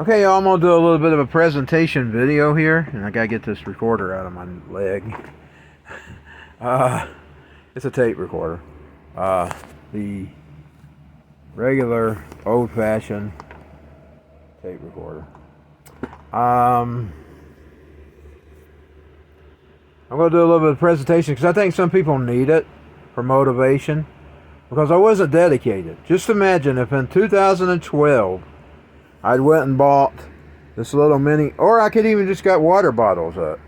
Okay, y'all, I'm going to do a little bit of a presentation video here, and I got to get this recorder out of my leg. It's a tape recorder. The regular old-fashioned tape recorder. I'm going to do a little bit of presentation because I think some people need it for motivation, because I wasn't dedicated. Just imagine if in 2012 I'd went and bought this little mini, or I could even just got water bottles up,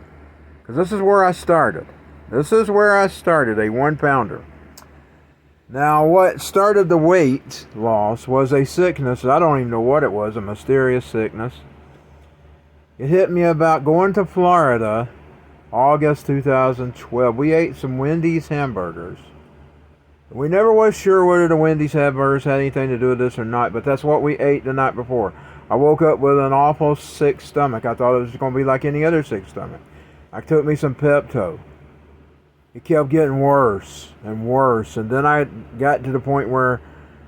because this is where I started. This is where I started, a 1-pounder. Now, what started the weight loss was a sickness. I don't even know what it was, a mysterious sickness. It hit me about going to Florida, August 2012. We ate some Wendy's hamburgers. We never was sure whether the Wendy's hamburgers had anything to do with this or not, but that's what we ate the night before. I woke up with an awful sick stomach. I thought it was going to be like any other sick stomach. I took me some Pepto. It kept getting worse and worse, and then I got to the point where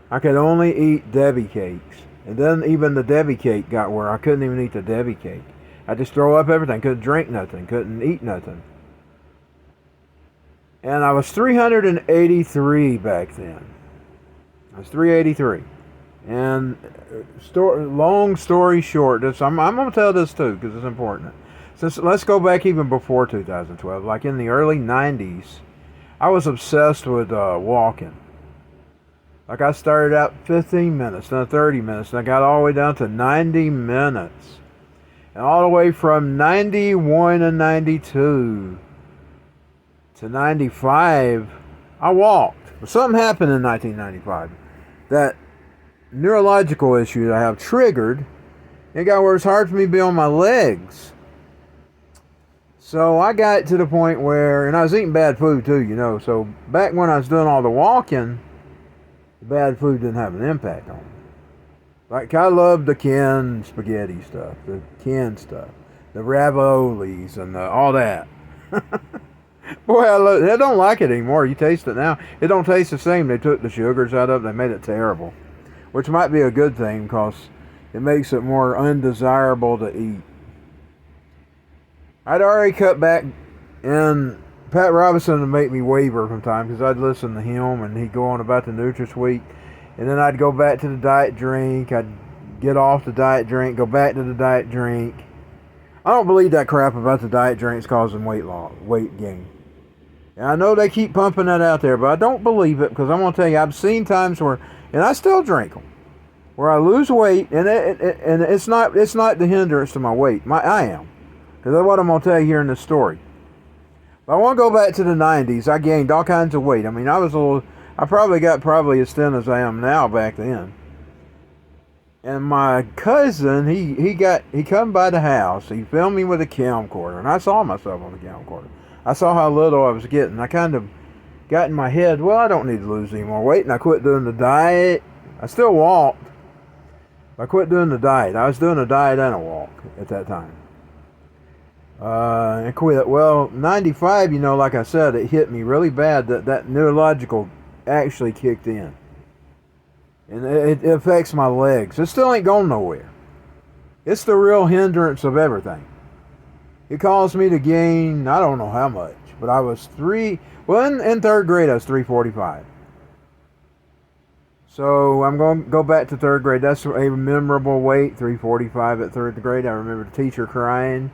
I could only eat Debbie cakes. And then even the Debbie cake got where I couldn't even eat the Debbie cake. I just throw up everything. Couldn't drink nothing. Couldn't eat nothing. And I was 383 back then. I was 383. And long story short, I'm going to tell this too because it's important. Let's go back even before 2012. Like in the early 90s, I was obsessed with walking. Like I started out 15 minutes, then 30 minutes, and I got all the way down to 90 minutes. And all the way from 91 and 92 to 95, I walked. But something happened in 1995. That neurological issue that I have triggered. It got where it's hard for me to be on my legs. So I got to the point where, and I was eating bad food too, you know. So back when I was doing all the walking, the bad food didn't have an impact on me. Like I loved the canned spaghetti stuff, the canned stuff, the raviolis and all that. Boy, I don't like it anymore. You taste it now. It don't taste the same. They took the sugars out of it. They made it terrible. Which might be a good thing because it makes it more undesirable to eat. I'd already cut back, and Pat Robinson would make me waver from time because I'd listen to him and he'd go on about the NutraSweet. And then I'd go back to the diet drink. I'd get off the diet drink, go back to the diet drink. I don't believe that crap about the diet drinks causing weight gain. And I know they keep pumping that out there, but I don't believe it because I'm going to tell you, I've seen times where, and I still drink them, where I lose weight, and it's not the hindrance to my weight. I am. Because that's what I'm going to tell you here in this story. But I want to go back to the 90s. I gained all kinds of weight. I mean, I probably got as thin as I am now back then. And my cousin, he come by the house. He filmed me with a camcorder, and I saw myself on the camcorder. I saw how little I was getting. I kind of got in my head, well, I don't need to lose any more weight, and I quit doing the diet. I still walked. I quit doing the diet. I was doing a diet and a walk at that time. And quit. Well, 95, you know, like I said, it hit me really bad that neurological actually kicked in. And it affects my legs. It still ain't going nowhere. It's the real hindrance of everything. It caused me to gain, I don't know how much, but I was in third grade I was 345. So I'm going to go back to third grade. That's a memorable weight, 345 at third grade. I remember the teacher crying.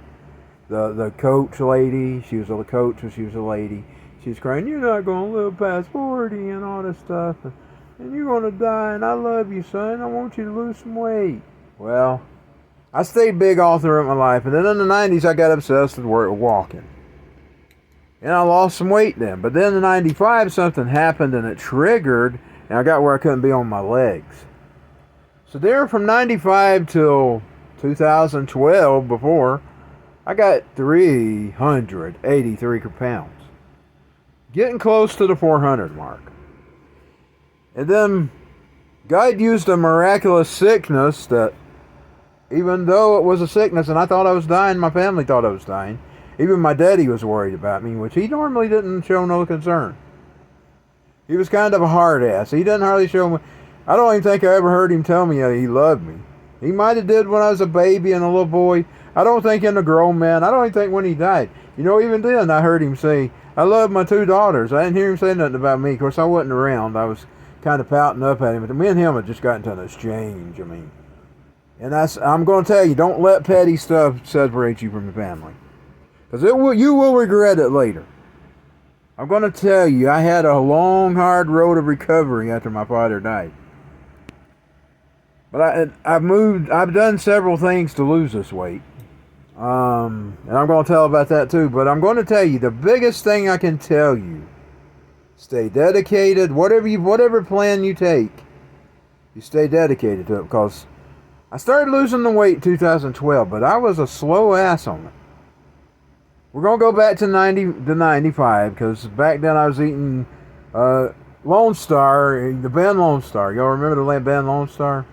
The coach lady, she was a coach, but she was a lady. She was crying, you're not going to live past 40 and all this stuff. And you're going to die, and I love you, son. I want you to lose some weight. Well, I stayed big all throughout my life. And then in the 90s, I got obsessed with walking. And I lost some weight then. But then in 95, something happened, and it triggered, and I got where I couldn't be on my legs. So there from 95 till 2012 before, I got 383 pounds. Getting close to the 400 mark. And then God used a miraculous sickness that, even though it was a sickness and I thought I was dying, my family thought I was dying. Even my daddy was worried about me, which he normally didn't show no concern. He was kind of a hard ass. He didn't hardly show me. I don't even think I ever heard him tell me that he loved me. He might have did when I was a baby and a little boy. I don't think in a grown man. I don't even think when he died. You know, even then I heard him say, I love my 2 daughters. I didn't hear him say nothing about me. Of course, I wasn't around. I was kind of pouting up at him. But me and him had just got into an exchange. I mean, and I'm going to tell you, don't let petty stuff separate you from your family. Because you will regret it later. I'm going to tell you, I had a long, hard road of recovery after my father died. But I've done several things to lose this weight. And I'm going to tell about that too. But I'm going to tell you, the biggest thing I can tell you, stay dedicated. Whatever plan you take, you stay dedicated to it. Because I started losing the weight in 2012, but I was a slow ass on it. We're going to go back to 95, because back then I was eating Lone Star, the band Lone Star. Y'all remember the band Lone Star?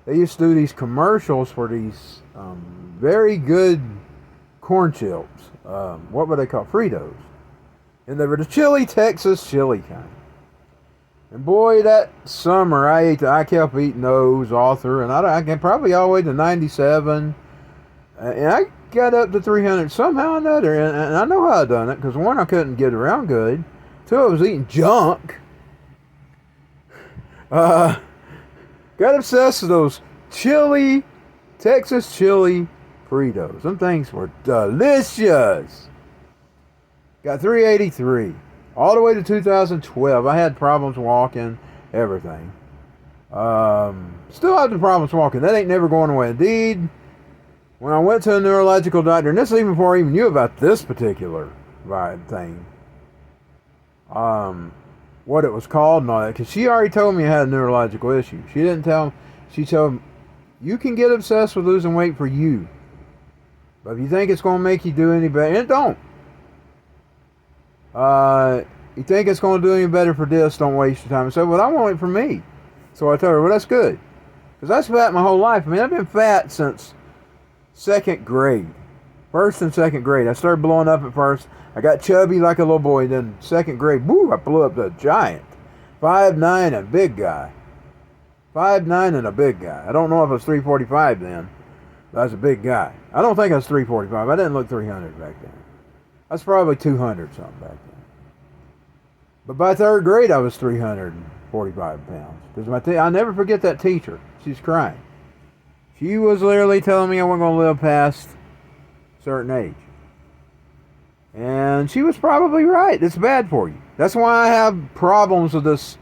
They used to do these commercials for these very good corn chips. What were they called? Fritos. And they were the chili, Texas chili kind. And boy, that summer I kept eating those all through, and I can probably all the way to 97. And I got up to 300 somehow or another, and I know how I done it, because one, I couldn't get around good. 2, I was eating junk. Got obsessed with those chili, Texas chili Fritos. Them things were delicious. Got 383. All the way to 2012. I had problems walking, everything. Still have the problems walking. That ain't never going away. Indeed, when I went to a neurological doctor, and this is even before I even knew about this particular thing, what it was called and all that, because she already told me I had a neurological issue. She didn't tell, she told me, you can get obsessed with losing weight for you, but if you think it's going to make you do any better, it don't. You think it's going to do any better for this, don't waste your time. I said, well, I want it for me. So I told her, well, that's good. Because I was fat my whole life. I mean, I've been fat since 2nd grade. 1st and 2nd grade. I started blowing up at first. I got chubby like a little boy. Then 2nd grade, woo, I blew up to a giant. 5'9", and a big guy. 5'9" and a big guy. I don't know if I was 345 then. But I was a big guy. I don't think I was 345. I didn't look 300 back then. I was probably 200 something back then. But by 3rd grade, I was 345 pounds. Because I'll never forget that teacher. She's crying. She was literally telling me I wasn't going to live past a certain age. And she was probably right. It's bad for you. That's why I have problems with this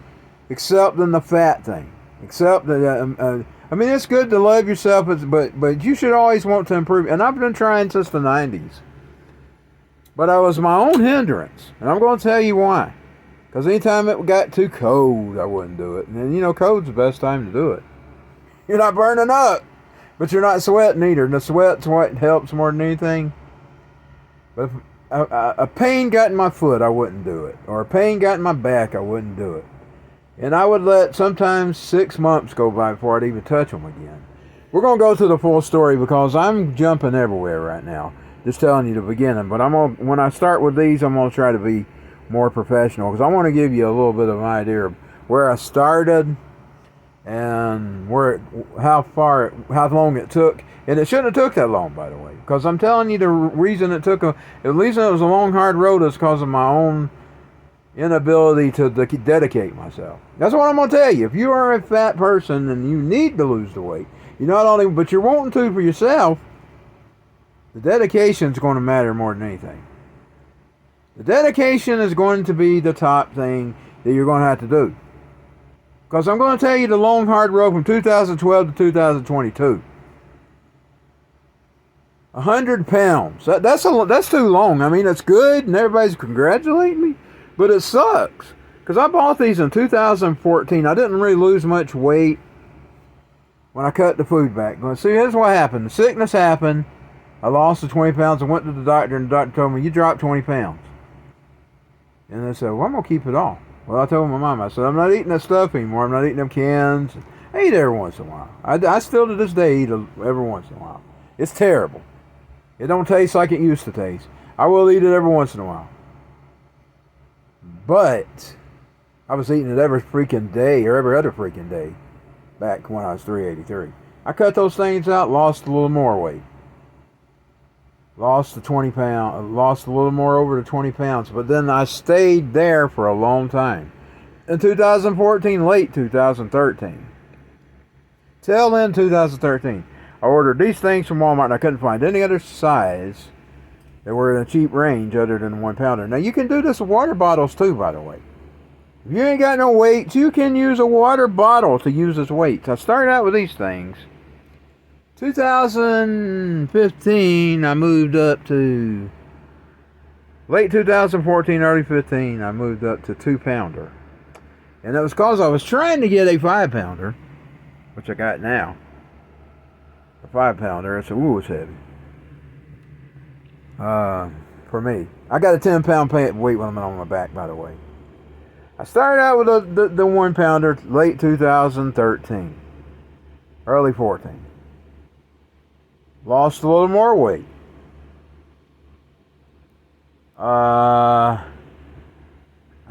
accepting the fat thing. Except that, I mean, it's good to love yourself, but you should always want to improve. And I've been trying since the 90s. But I was my own hindrance. And I'm going to tell you why. Because anytime it got too cold, I wouldn't do it. And you know, cold's the best time to do it. You're not burning up, but you're not sweating either. And the sweat's what helps more than anything. But if a pain got in my foot, I wouldn't do it. Or a pain got in my back, I wouldn't do it. And I would let sometimes 6 months go by before I'd even touch them again. We're going to go to the full story because I'm jumping everywhere right now. Just telling you the beginning. But when I start with these, I'm going to try to be more professional, because I want to give you a little bit of an idea of where I started and how long it took. And it shouldn't have took that long, by the way, because I'm telling you the reason it took the reason it was a long, hard road is because of my own inability to dedicate myself. That's what I'm going to tell you. If you are a fat person and you need to lose the weight, you not only, but you're wanting to for yourself, the dedication is going to matter more than anything. The dedication is going to be the top thing that you're going to have to do. Because I'm going to tell you the long, hard road from 2012 to 2022. 100 pounds. That's too long. I mean, it's good and everybody's congratulating me, but it sucks. Because I bought these in 2014. I didn't really lose much weight when I cut the food back. But see, here's what happened. The sickness happened. I lost the 20 pounds. I went to the doctor, and the doctor told me, you dropped 20 pounds. And I said, well, I'm going to keep it all. Well, I told my mom, I said, I'm not eating that stuff anymore. I'm not eating them cans. I eat every once in a while. I still to this day eat every once in a while. It's terrible. It don't taste like it used to taste. I will eat it every once in a while. But I was eating it every freaking day or every other freaking day back when I was 383. I cut those things out, lost a little more weight. Lost the 20 pounds, lost a little more over the 20 pounds, but then I stayed there for a long time. In 2014, late 2013, till in 2013, I ordered these things from Walmart and I couldn't find any other size that were in a cheap range other than 1 pounder. Now you can do this with water bottles too, by the way. If you ain't got no weights, you can use a water bottle to use as weights. I started out with these things. 2015, I moved up to, late 2014, early 15, I moved up to 2 pounder. And it was because I was trying to get a 5 pounder, which I got now. A 5 pounder, it's heavy. For me. I got a 10 pound weight when I'm on my back, by the way. I started out with the 1 pounder late 2013, early 14. Lost a little more weight. I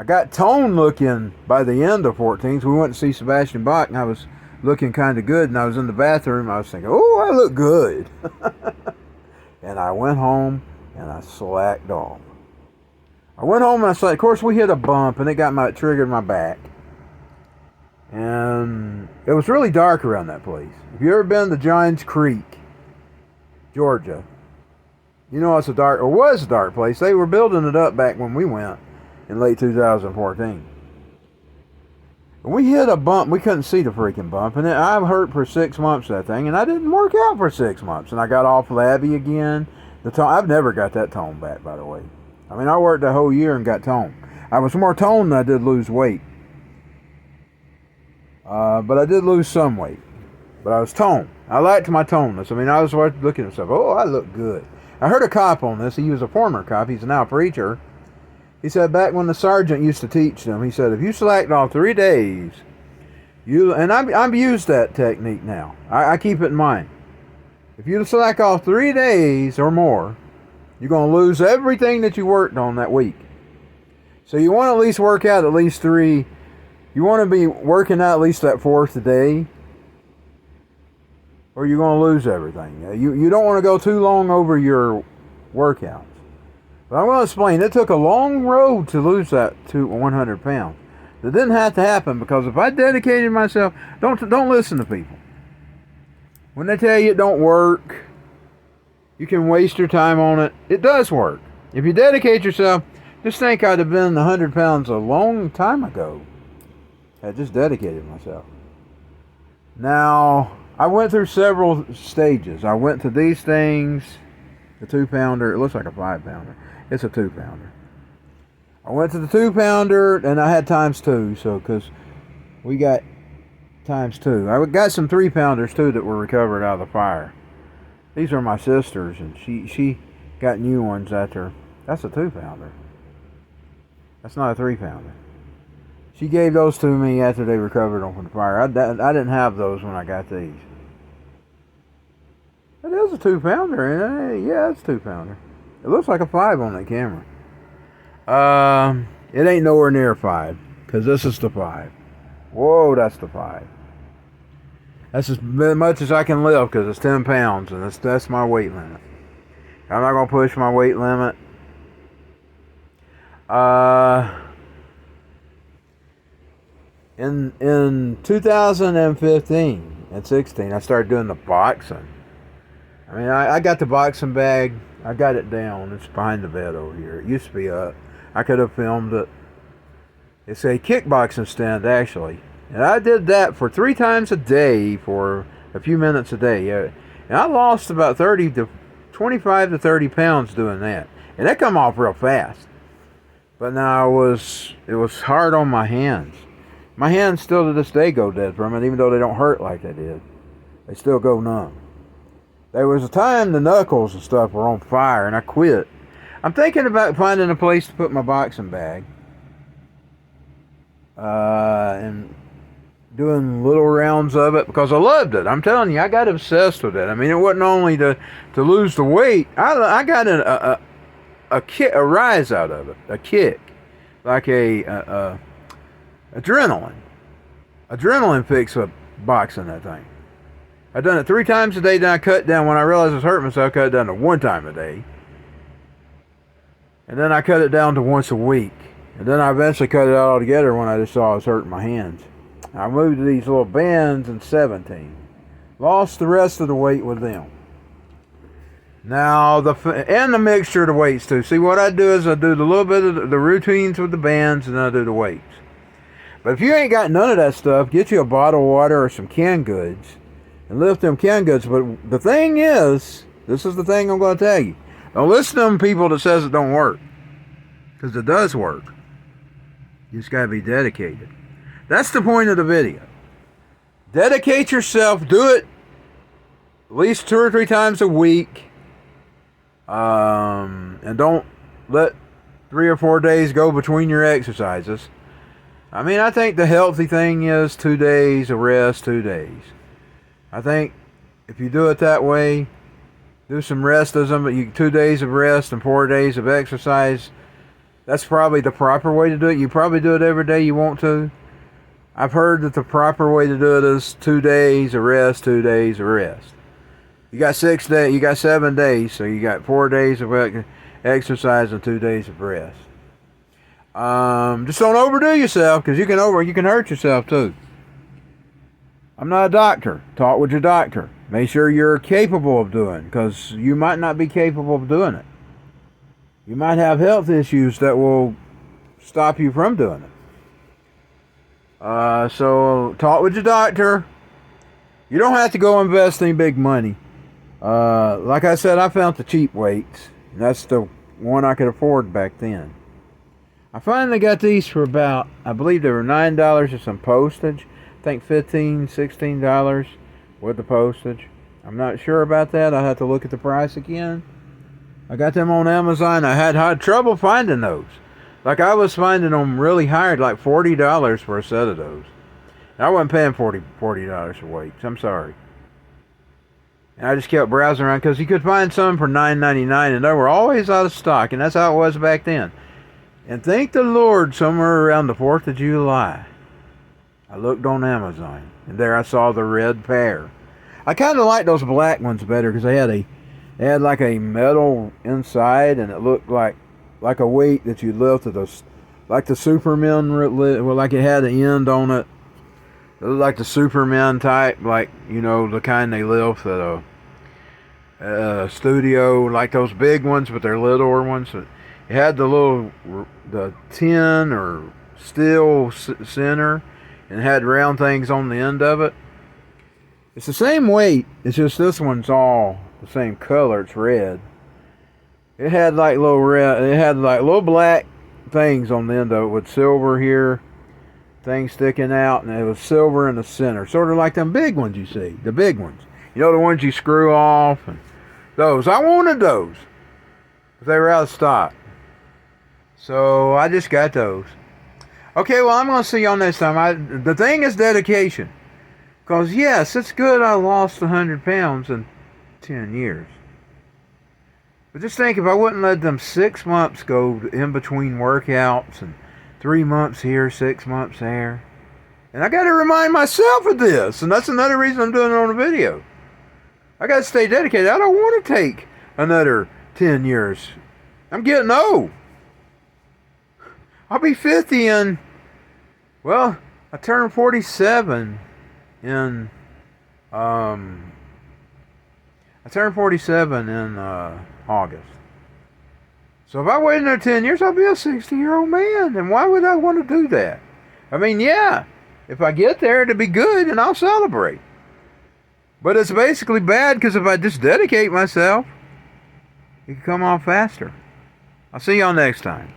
got toned looking by the end of 14. So we went to see Sebastian Bach, and I was looking kind of good. And I was in the bathroom. I was thinking, oh, I look good. And I went home and I slacked off. I went home and I slacked. Of course, we hit a bump, and it triggered my back. And it was really dark around that place. If you ever been to Johns Creek, Georgia, you know it's was a dark place. They were building it up back when we went in late 2014. And we hit a bump. We couldn't see the freaking bump. And I hurt for 6 months, that thing. And I didn't work out for 6 months. And I got off Labby again. I've never got that tone back, by the way. I mean, I worked the whole year and got toned. I was more toned than I did lose weight. But I did lose some weight. But I was toned. I liked my toneness. I mean, I was looking at myself, oh, I look good. I heard a cop on this. He was a former cop. He's now a preacher. He said back when the sergeant used to teach them, he said, if you slacked off 3 days, and I've used that technique now. I keep it in mind. If you slack off 3 days or more, you're going to lose everything that you worked on that week. So you want to at least work out at least 3. You want to be working out at least that 4th day, or you're going to lose everything. You don't want to go too long over your workouts. But I'm going to explain. It took a long road to lose that to 100 pounds. It didn't have to happen, because if I dedicated myself, don't listen to people. When they tell you it don't work, you can waste your time on it. It does work. If you dedicate yourself, just think I'd have been 100 pounds a long time ago. I just dedicated myself. Now, I went through several stages. I went to these things, the 2 pounder. It looks like a 5 pounder. It's a 2 pounder. I went to the 2 pounder, and I had times 2, so because we got times 2. I got some 3 pounders too that were recovered out of the fire. These are my sister's, and she got new ones after. That's a 2 pounder. That's not a 3 pounder. She gave those to me after they recovered them from the fire. I didn't have those when I got these. It is a 2 pounder, and yeah, it's a 2 pounder. It looks like a 5 on that camera. It ain't nowhere near 5, because this is the 5. Whoa, that's the 5. That's as much as I can lift, because it's 10 pounds, and that's my weight limit. I'm not going to push my weight limit. In 2015 and 16, I started doing the boxing. I mean, I got the boxing bag. I got it down. It's behind the bed over here. It used to be up. I could have filmed it. It's a kickboxing stand, actually. And I did that for 3 times a day for a few minutes a day. Yeah. And I lost about 25 to 30 pounds doing that. And that come off real fast. But now it was hard on my hands. My hands still to this day go dead from it, even though they don't hurt like they did. They still go numb. There was a time the knuckles and stuff were on fire, and I quit. I'm thinking about finding a place to put my boxing bag. And doing little rounds of it, because I loved it. I'm telling you, I got obsessed with it. I mean, it wasn't only to lose the weight. I got a kick, a rise out of it, a kick, like a adrenaline. Adrenaline picks up boxing, that thing. I done it 3 times a day, then I cut down. When I realized I was hurting myself, I cut it down to 1 time a day. And then I cut it down to once a week. And then I eventually cut it out altogether when I just saw I was hurting my hands. I moved to these little bands in 17. Lost the rest of the weight with them. Now, and the mixture of the weights too. See, what I do is I do the little bit of the routines with the bands, and then I do the weights. But if you ain't got none of that stuff, get you a bottle of water or some canned goods and lift them canned goods. But the thing is, this is the thing I'm going to tell you. Don't listen to them people that says it don't work. Because it does work. You just got to be dedicated. That's the point of the video. Dedicate yourself. Do it at least 2 or 3 times a week. And don't let 3 or 4 days go between your exercises. I mean, I think the healthy thing is 2 days of rest, 2 days. I think if you do it that way, do some restism, but 2 days of rest and 4 days of exercise, that's probably the proper way to do it. You probably do it every day you want to. I've heard that the proper way to do it is 2 days of rest, 2 days of rest. You got 6 days, you got 7 days, so you got 4 days of exercise and 2 days of rest. Just don't overdo yourself, because you can hurt yourself too. I'm not a doctor. Talk with your doctor. Make sure you're capable of doing it, because you might not be capable of doing it. You might have health issues that will stop you from doing it. So talk with your doctor. You don't have to go invest any big money. Like I said, I found the cheap weights. And that's the one I could afford back then. I finally got these for about, I believe they were $9 with some postage. I think $15, $16 with the postage. I'm not sure about that. I'll have to look at the price again. I got them on Amazon. I had trouble finding those. Like, I was finding them really high, like $40 for a set of those. And I wasn't paying $40 for weights. I'm sorry. And I just kept browsing around, because you could find some for $9.99, and they were always out of stock, and that's how it was back then. And thank the Lord, somewhere around the 4th of July, I looked on Amazon, and there I saw the red pair. I kind of like those black ones better, because they had like a metal inside, and it looked like a weight that you lifted, like the Superman, well, like it had an end on it. It looked like the Superman type, like, you know, the kind they lift at a studio, like those big ones, but they're littler ones. It had the tin or steel center, and it had round things on the end of it. It's the same weight, it's just this one's all the same color, it's red. It had like little black things on the end of it with silver here, things sticking out, and it was silver in the center, sort of like them big ones you see, the big ones. You know, the ones you screw off, and those. I wanted those, but they were out of stock. So I just got those. Okay, well, I'm going to see y'all next time. The thing is dedication. Because, yes, it's good I lost 100 pounds in 10 years. But just think, if I wouldn't let them 6 months go in between workouts, and 3 months here, 6 months there. And I got to remind myself of this. And that's another reason I'm doing it on a video. I got to stay dedicated. I don't want to take another 10 years. I'm getting old. I'll be 50 in, well, I turned 47 in, August. So if I wait another 10 years, I'll be a 60-year-old man. And why would I want to do that? I mean, yeah, if I get there, it'll be good and I'll celebrate. But it's basically bad, because if I just dedicate myself, it can come off faster. I'll see y'all next time.